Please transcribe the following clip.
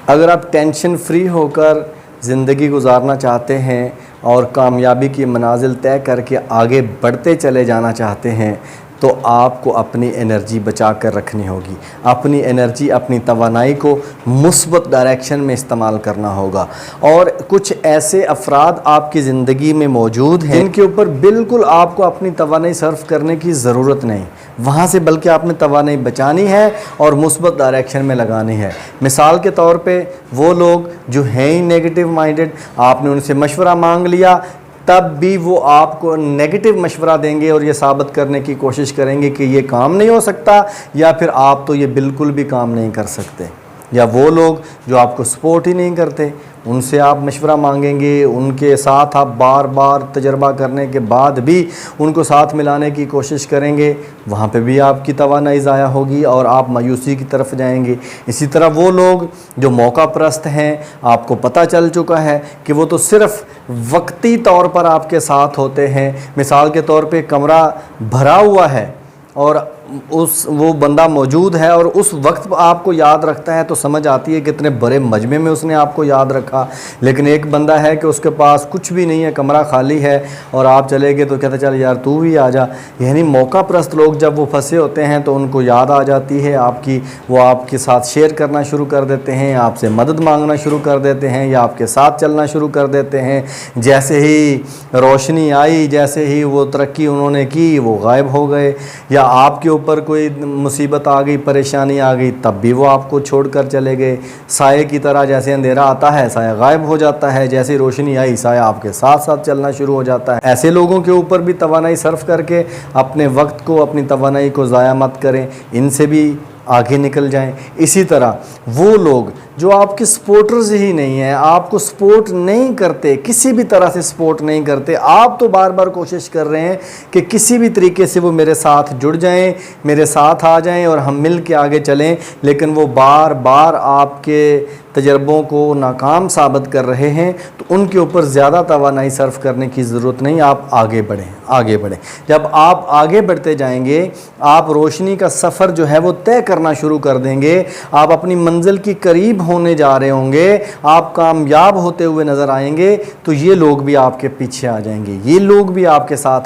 اگر آپ tension free ہو کر زندگی گزارنا چاہتے ہیں اور کامیابی کی منازل طے کر کے آگے بڑھتے چلے جانا چاہتے ہیں تو آپ کو اپنی انرجی بچا کر رکھنی ہوگی، اپنی انرجی، اپنی توانائی کو مثبت ڈائریکشن میں استعمال کرنا ہوگا۔ اور کچھ ایسے افراد آپ کی زندگی میں موجود ہیں جن کے اوپر بالکل آپ کو اپنی توانائی صرف کرنے کی ضرورت نہیں، وہاں سے بلکہ آپ نے توانائی بچانی ہے اور مثبت ڈائریکشن میں لگانی ہے۔ مثال کے طور پہ وہ لوگ جو ہیں ہی نیگیٹو مائنڈڈ، آپ نے ان سے مشورہ مانگ لیا تب بھی وہ آپ کو نیگیٹو مشورہ دیں گے اور یہ ثابت کرنے کی کوشش کریں گے کہ یہ کام نہیں ہو سکتا، یا پھر آپ تو یہ بالکل بھی کام نہیں کر سکتے۔ یا وہ لوگ جو آپ کو سپورٹ ہی نہیں کرتے، ان سے آپ مشورہ مانگیں گے، ان کے ساتھ آپ بار بار تجربہ کرنے کے بعد بھی ان کو ساتھ ملانے کی کوشش کریں گے، وہاں پہ بھی آپ کی توانائی ضائع ہوگی اور آپ مایوسی کی طرف جائیں گے۔ اسی طرح وہ لوگ جو موقع پرست ہیں، آپ کو پتہ چل چکا ہے کہ وہ تو صرف وقتی طور پر آپ کے ساتھ ہوتے ہیں۔ مثال کے طور پہ کمرہ بھرا ہوا ہے اور وہ بندہ موجود ہے اور اس وقت آپ کو یاد رکھتا ہے تو سمجھ آتی ہے کہ اتنے بڑے مجمع میں اس نے آپ کو یاد رکھا۔ لیکن ایک بندہ ہے کہ اس کے پاس کچھ بھی نہیں ہے، کمرہ خالی ہے اور آپ چلے گئے تو کہتا چل یار تو بھی آ جا۔ یعنی موقع پرست لوگ جب وہ پھنسے ہوتے ہیں تو ان کو یاد آ جاتی ہے آپ کی، وہ آپ کے ساتھ شیئر کرنا شروع کر دیتے ہیں، آپ سے مدد مانگنا شروع کر دیتے ہیں یا آپ کے ساتھ چلنا شروع کر دیتے ہیں۔ جیسے ہی روشنی آئی، جیسے ہی وہ ترقی انہوں نے کی، وہ غائب ہو گئے۔ یا آپ کے اوپر کوئی مصیبت آ گئی، پریشانی آ گئی، تب بھی وہ آپ کو چھوڑ کر چلے گئے۔ سائے کی طرح جیسے اندھیرا آتا ہے سایہ غائب ہو جاتا ہے، جیسے روشنی آئی سایہ آپ کے ساتھ ساتھ چلنا شروع ہو جاتا ہے۔ ایسے لوگوں کے اوپر بھی توانائی صرف کر کے اپنے وقت کو، اپنی توانائی کو ضائع مت کریں، ان سے بھی آگے نکل جائیں۔ اسی طرح وہ لوگ جو آپ کے سپورٹرز ہی نہیں ہیں، آپ کو سپورٹ نہیں کرتے، کسی بھی طرح سے سپورٹ نہیں کرتے، آپ تو بار بار کوشش کر رہے ہیں کہ کسی بھی طریقے سے وہ میرے ساتھ جڑ جائیں، میرے ساتھ آ جائیں اور ہم مل کے آگے چلیں، لیکن وہ بار بار آپ کے تجربوں کو ناکام ثابت کر رہے ہیں، تو ان کے اوپر زیادہ توانائی صرف کرنے کی ضرورت نہیں، آپ آگے بڑھیں، آگے بڑھیں۔ جب آپ آگے بڑھتے جائیں گے، آپ روشنی کا سفر جو ہے وہ طے کرنا شروع کر دیں گے، آپ اپنی منزل کی قریب ہونے جا رہے ہوں گے، آپ کامیاب ہوتے ہوئے نظر آئیں گے، تو یہ لوگ بھی آپ کے پیچھے آ جائیں گے، یہ لوگ بھی آپ کے ساتھ